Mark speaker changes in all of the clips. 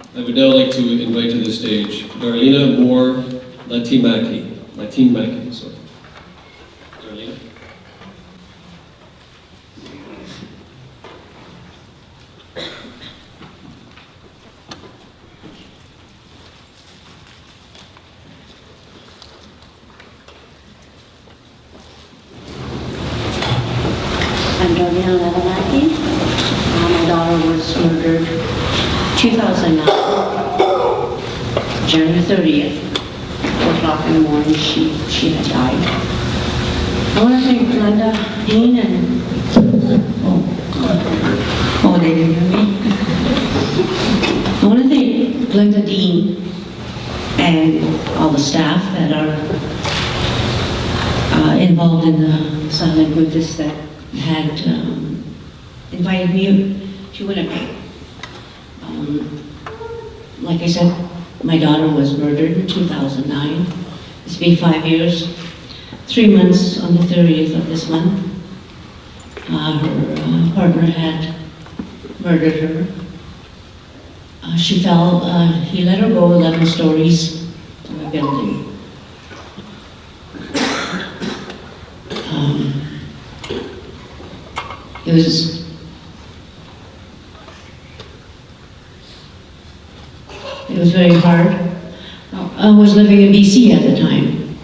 Speaker 1: I would now like to invite to the stage Darlena Moore Latin-Mackey, sorry. Darlena.
Speaker 2: I'm Darlene Levenaki. My daughter was murdered 2009, January 30th, 4 o'clock in the morning. She had died. I want to thank Glenda Dean and they didn't hear me. I want to thank Glenda Dean and all the staff that are involved in the silent witness that had invited me to Winnipeg. Like I said, my daughter was murdered in 2009. It's been 5 years, 3 months on the 30th of this month. Her partner had murdered her. She fell, he let her go 11 stories from a building. It was very hard. I was living in BC at the time.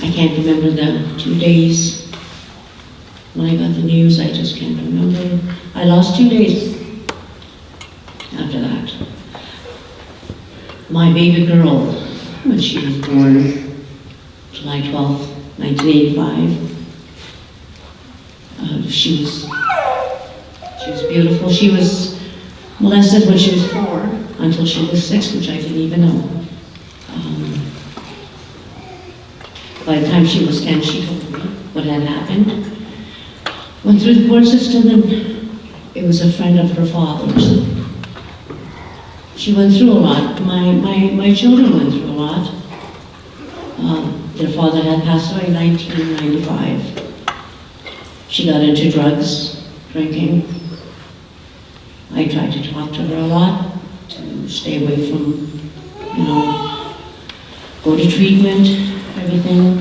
Speaker 2: I can't remember the 2 days when I got the news. I just can't remember. I lost 2 days after that. My baby girl, when she was born, July 12th, 1985. She was beautiful. She was molested when she was 4 until she was 6, which I didn't even know. By the time she was 10, she told me what had happened. Went through the court system, and it was a friend of her father's. She went through a lot. My children went through a lot. Their father had passed away in 1995. She got into drugs, drinking. I tried to talk to her a lot to stay away from, go to treatment, everything.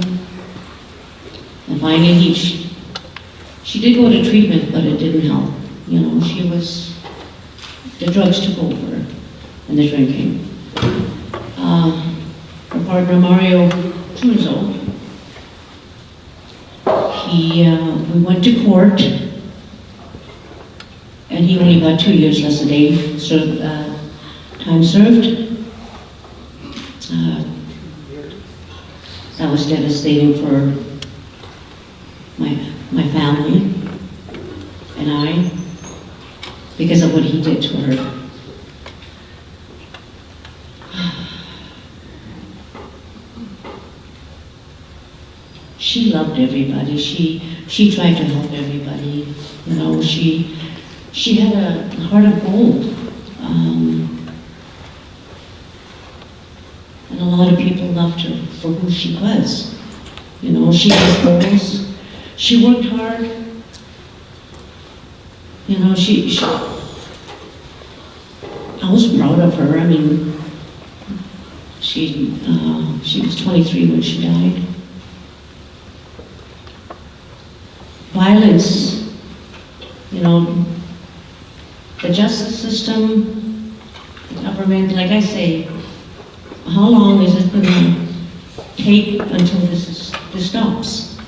Speaker 2: And finally, she did go to treatment, but it didn't help. The drugs took over, and the drinking. Her partner, Mario Tunzo, we went to court, and he only got 2 years less a day, time served. That was devastating for my family and I, because of what he did to her. She loved everybody. She tried to help everybody. She had a heart of gold. And a lot of people loved her for who she was. She had goals. She worked hard. I was proud of her. I mean, she was 23 when she died. Violence, the justice system, the government, like I say, how long is it going to take until this stops?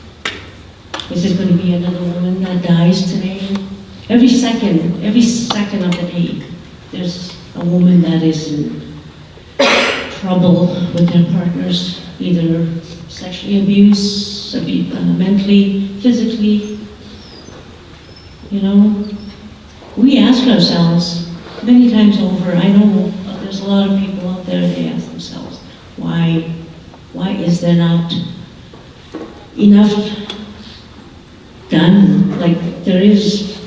Speaker 2: Is it going to be another woman that dies today? Every second of the day, there's a woman that is in trouble with their partners, either sexually abused, mentally, physically. We ask ourselves many times over. I know there's a lot of people out there, they ask themselves, why is there not enough done? Like, there is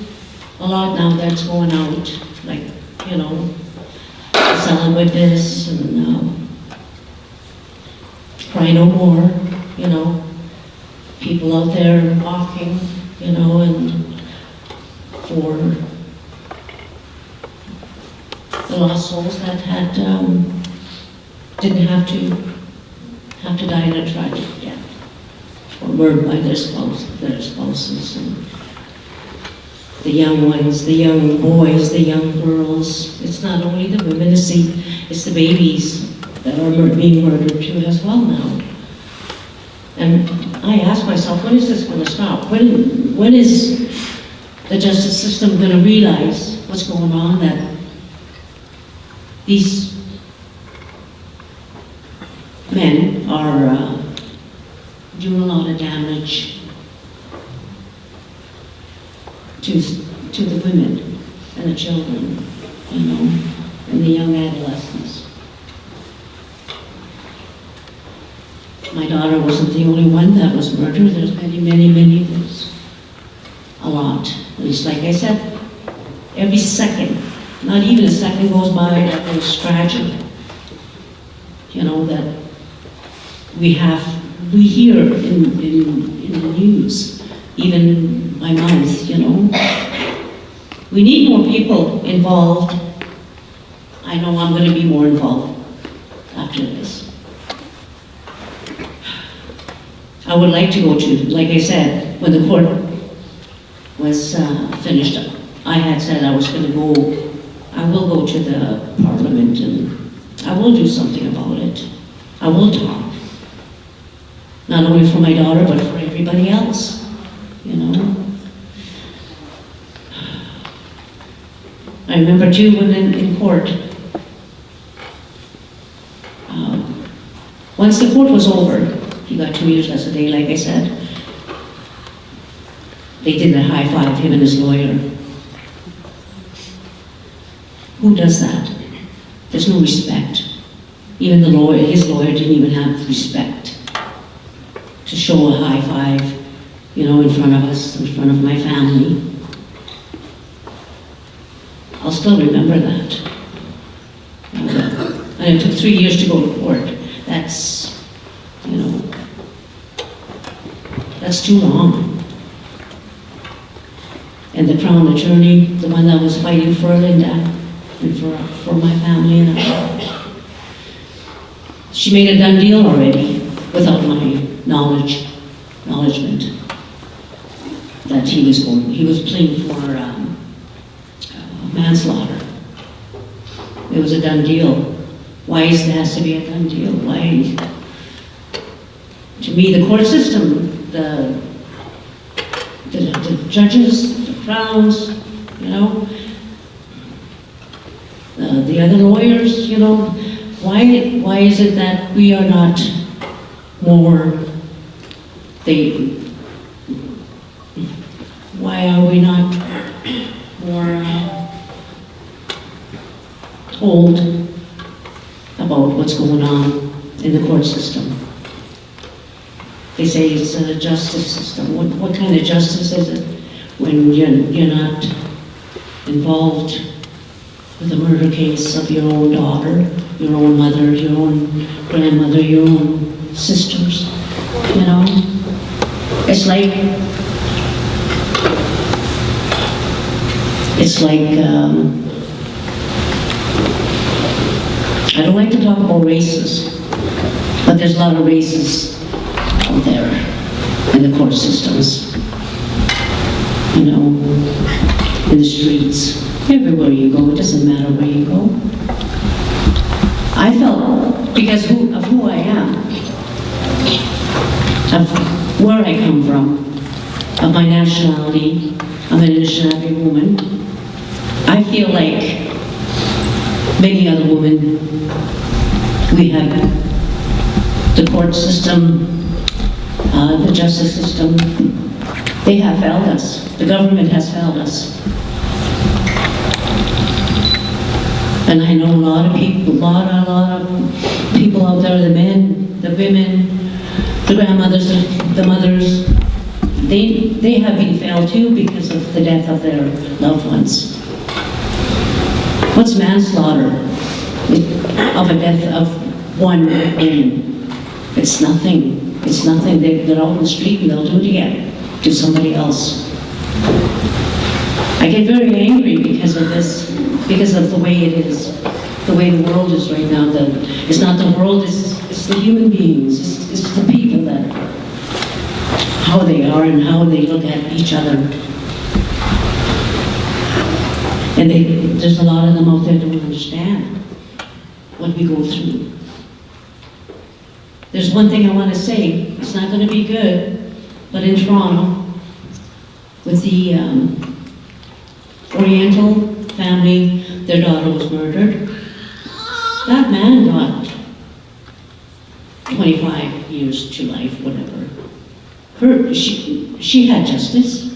Speaker 2: a lot now that's going out, like, selling witness and Cry No More, people out there walking, and for the lost souls that had, didn't have to die in a tragic death, or murdered by their spouses, and the young ones, the young boys, the young girls. It's not only the women, it's the babies that are being murdered too as well now. And I ask myself, when is this going to stop? When is the justice system going to realize what's going on, that these men are doing a lot of damage to the women and the children, and the young adolescents. My daughter wasn't the only one that was murdered. There's many. There's a lot. It's like I said, every second, not even a second goes by that there's tragedy. That we hear in the news, even by mouth, We need more people involved. I know I'm going to be more involved after this. I would like to go to, like I said, when the court was finished, I had said I was going to go, I will go to the parliament and I will do something about it. I will talk. Not only for my daughter, but for everybody else, I remember too when in court, once the court was over, he got 2 years less a day, like I said. They did a high five, him and his lawyer. Who does that? There's no respect. Even his lawyer didn't even have respect to show a high five, in front of us, in front of my family. I'll still remember that. And it took 3 years to go to court. That's too long. And the Crown Attorney, the one that was fighting for Linda and for my family and I, she made a done deal already without my acknowledgement that he was pleading for manslaughter. It was a done deal. Why has to be a done deal? Why? To me, the court system, the judges, the crowns, the other lawyers, why is it that we are not more, why are we not more told about what's going on in the court system? They say it's a justice system. What kind of justice is it when you're not involved with a murder case of your own daughter, your own mother, your own grandmother, your own sisters? It's like I don't like to talk about races, but there's a lot of races out there in the court systems, in the streets, everywhere you go. It doesn't matter where you go. I felt, because of who I am, of where I come from, of my nationality, I'm an Anishinaabe woman, I feel like many other women, we have the court system, the justice system, they have failed us. The government has failed us. And I know a lot of people, a lot of people out there, the men, the women, the grandmothers, the mothers, they have been failed too because of the death of their loved ones. What's manslaughter of a death of one woman? It's nothing. It's nothing. They're out in the street and they'll do it again to somebody else. I I get very angry because of this, because of the way it is, the way the world is right now. That it's not the world, it's the human beings, it's the people that, how they are and how they look at each other. And there's a lot of them out there that don't understand what we go through. There's one thing I want to say, it's not going to be good, but in Toronto, with the Oriental family, their daughter was murdered. That man got 25 years to life, whatever. She had justice.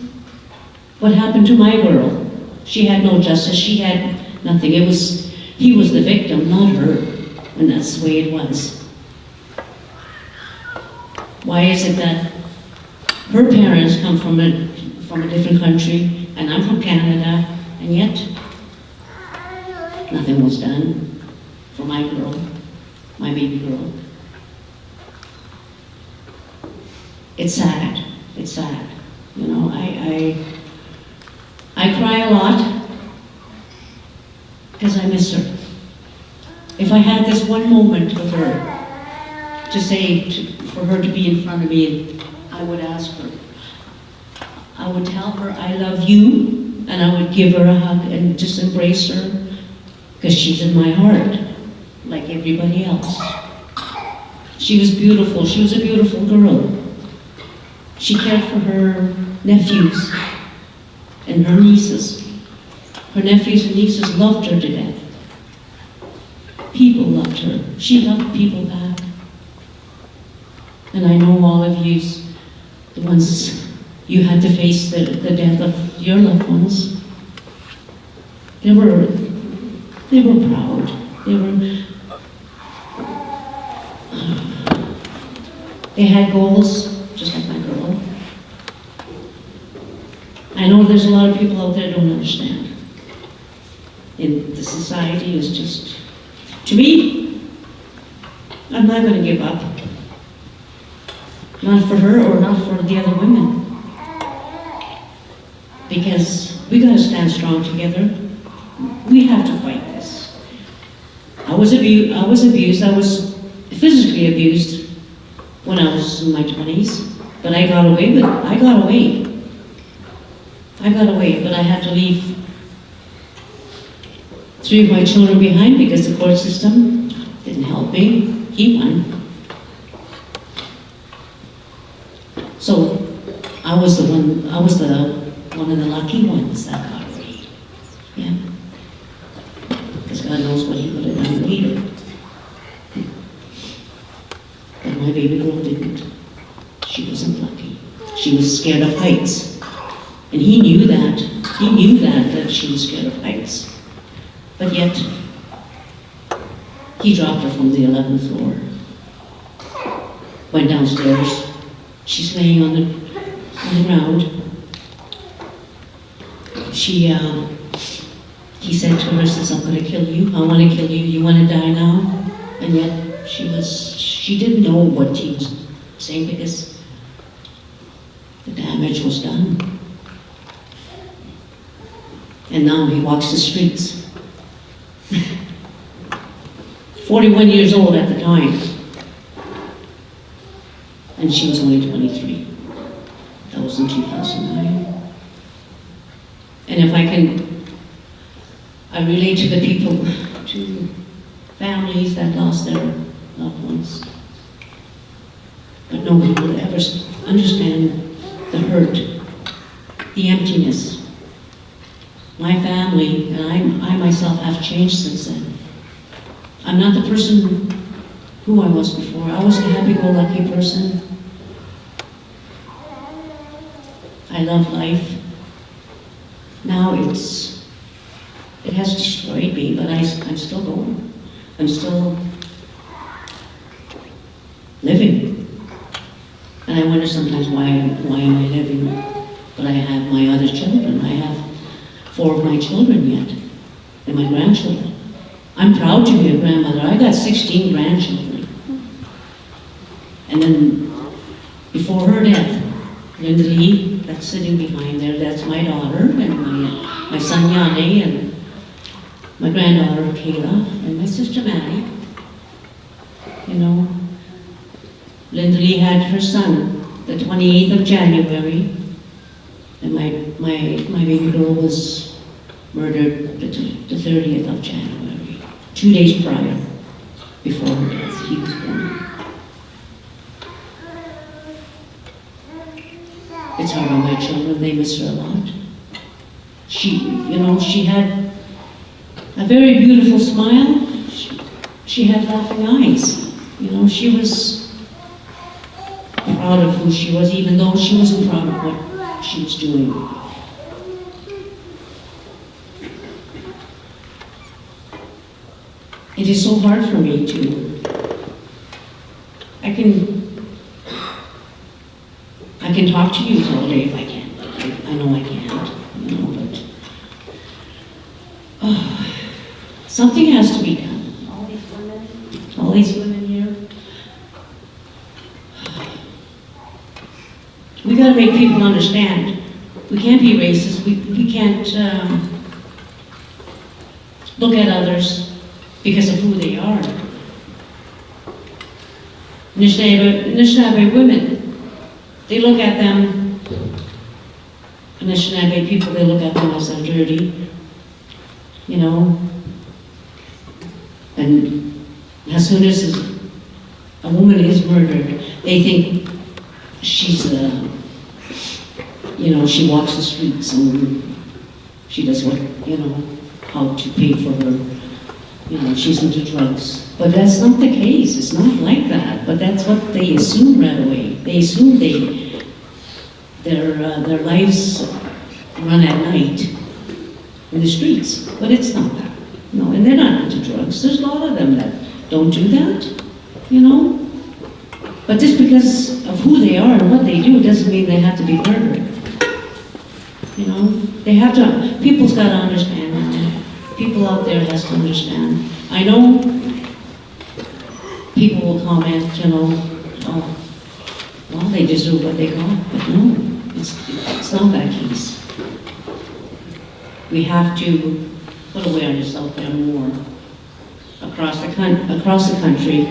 Speaker 2: What happened to my girl? She had no justice, she had nothing. He was the victim, not her. And that's the way it was. Why is it that her parents come from a different country, and I'm from Canada, and yet nothing was done for my girl, my baby girl? It's sad. It's sad. You know, I cry a lot because I miss her. If I had this one moment with her to say, for her to be in front of me, I would ask her. I would tell her I love you, and I would give her a hug and just embrace her because she's in my heart, like everybody else. She was beautiful. She was a beautiful girl. She cared for her nephews and her nieces. Her nephews and nieces loved her to death. People loved her. She loved people back. And I know all of you, the ones you had to face the death of your loved ones. They were proud. They had goals, just like my girl. I know there's a lot of people out there who don't understand. And the society is just, to me, I'm not going to give up. Not for her or not for the other women. Because we got to stand strong together. We have to fight this. I was abused. I was physically abused when I was in my 20s. But I got away with it. I got away, but I had to leave 3 of my children behind because the court system didn't help me. He won. So I was one of the lucky ones that got away. Yeah. Because God knows what he would have done later. But my baby girl didn't. She wasn't lucky. She was scared of heights. And he knew that. He knew that she was scared of heights. But yet, he dropped her from the 11th floor. Went downstairs. She's laying on the ground. He said to her, says, I'm going to kill you. I want to kill you. You want to die now? And yet, she didn't know what he was saying because the damage was done. And now he walks the streets. 41 years old at the time. And she was only 23. That was in 2009. And if I relate to the people, to families that lost their loved ones. But nobody will ever understand the hurt, the emptiness. My family and I myself have changed since then. I'm not the person who I was before. I was a happy-go-lucky person. I love life. Now it has destroyed me, but I'm still going. I'm still living. And I wonder sometimes why am I living? But I have my other children. I have 4 of my children yet, and my grandchildren. I'm proud to be a grandmother. I got 16 grandchildren. And then, before her death, Linda Lee, that sitting behind there, that's my daughter, and my son Yanni, and my granddaughter Kayla, and my sister Maddie. You know, Linda Lee had her son the 28th of January, and my baby girl was murdered the 30th of January, 2 days prior, before her death. He was born. It's hard on my children, they miss her a lot. She had a very beautiful smile. She had laughing eyes. She was proud of who she was, even though she wasn't proud of what she was doing. It is so hard for me I can talk to you all day if I can. I know I can't, but something has to be done. All these women here. We got to make people understand. We can't be racist. We can't look at others because of who they are. Anishinaabe women, they look at them, Anishinaabe people, they look at them as they're dirty, and as soon as a woman is murdered, they think she's she walks the streets and she does how to pay for her, she's into drugs. But that's not the case, it's not like that, but that's what they assume right away. They assume their lives run at night in the streets, but it's not that. And they're not into drugs. There's a lot of them that don't do that, But just because of who they are and what they do doesn't mean they have to be murdered. They have to, people's got to understand that. People out there has to understand. I know people will comment, oh, well, they deserve what they got, but no, it's not that case. We have to put awareness out there more across the country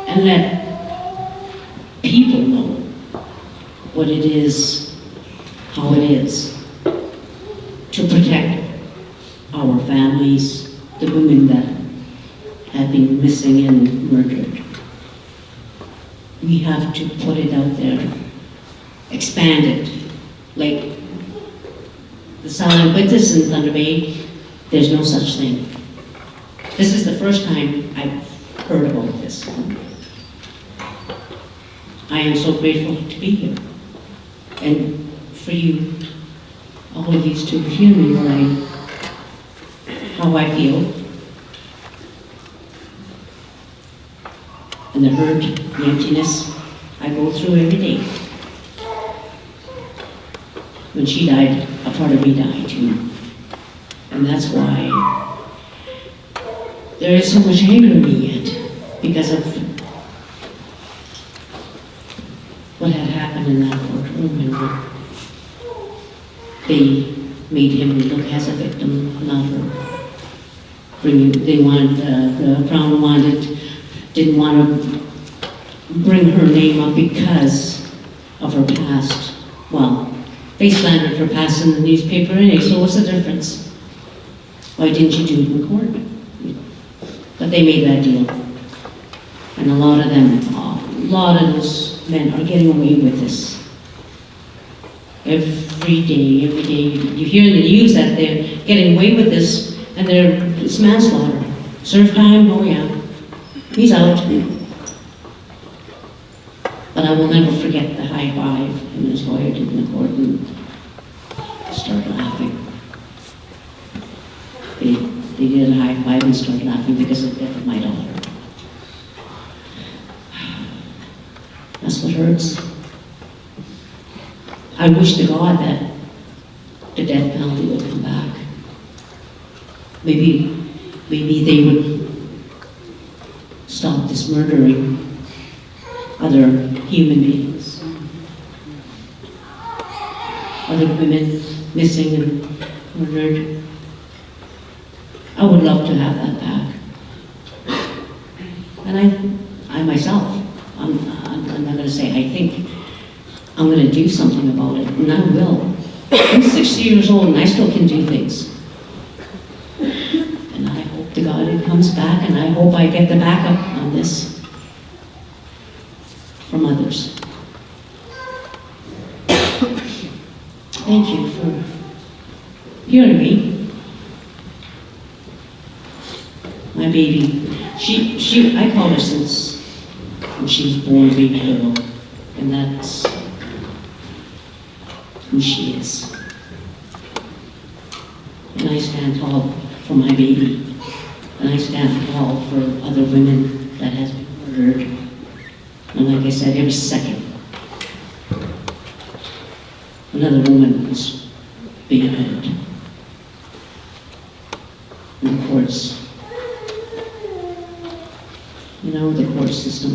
Speaker 2: and let people know what it is, how it is to protect our families, the women that have been missing and murdered. We have to put it out there, expand it, like the silent witness in Thunder Bay. There's no such thing. This is the first time I've heard about this. I am so grateful to be here. And for you, all of you to hear me how I feel. And the hurt, the emptiness I go through every day. When she died, a part of me died too. And that's why there is so much anger in me yet, because of what had happened in that courtroom, and they made him look as a victim, not her. They wanted, the Crown didn't want to bring her name up because of her past. Well, they slandered her past in the newspaper anyway, so what's the difference? Why didn't you do it in court? But they made that deal. And a lot of those men are getting away with this. Every day, you hear in the news that they're getting away with this, and it's manslaughter. Serve time, oh yeah, he's out. But I will never forget the high five him and his lawyer did in the court, and started laughing. They did a high five and started laughing because of the death of my daughter. That's what hurts. I wish to God that the death penalty would come back. Maybe they would stop this murdering other human beings. other women missing and murdered. I would love to have that back. And I myself, I'm not going to say I think, I'm going to do something about it, and I will. I'm 60 years old and I still can do things. And I hope to God it comes back, and I hope I get the backup on this from others. Thank you for hearing me. My baby, I call her since when she was born, baby girl, and that's who she is. And I stand tall for my baby, and I stand tall for other women that has been murdered. And like I said, every second, another woman is being hurt. And the courts, the court system,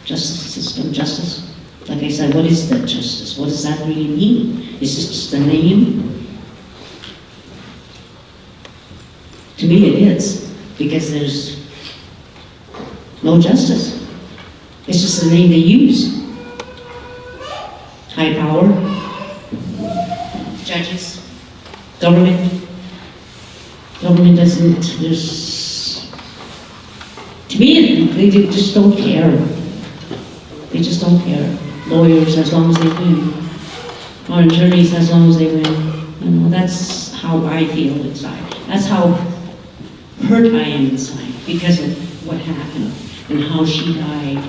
Speaker 2: justice system, justice. Like I said, what is that justice? What does that really mean? Is this just a name? To me it is, because there's no justice. It's just a name they use. High power, judges, government. Government doesn't, to me, they just don't care. They just don't care. Lawyers, as long as they win. Or attorneys, as long as they win. That's how I feel inside. That's how hurt I am inside because of what happened and how she died.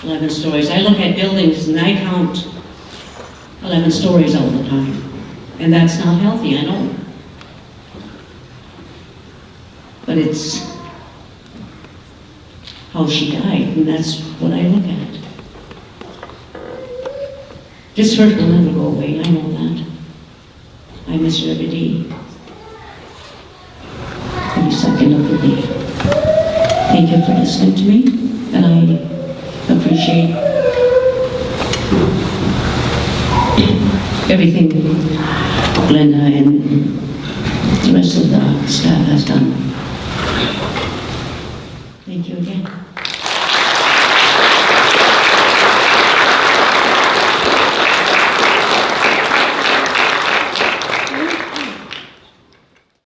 Speaker 2: 11 stories. I look at buildings and I count 11 stories all the time. And that's not healthy, I know. But it's how she died, and that's what I look at. This hurt will never go away, I know that. I miss her every day. Every second of the day. Thank you for listening to me, and I appreciate everything Glenda and the rest of the staff has done. Thank you again.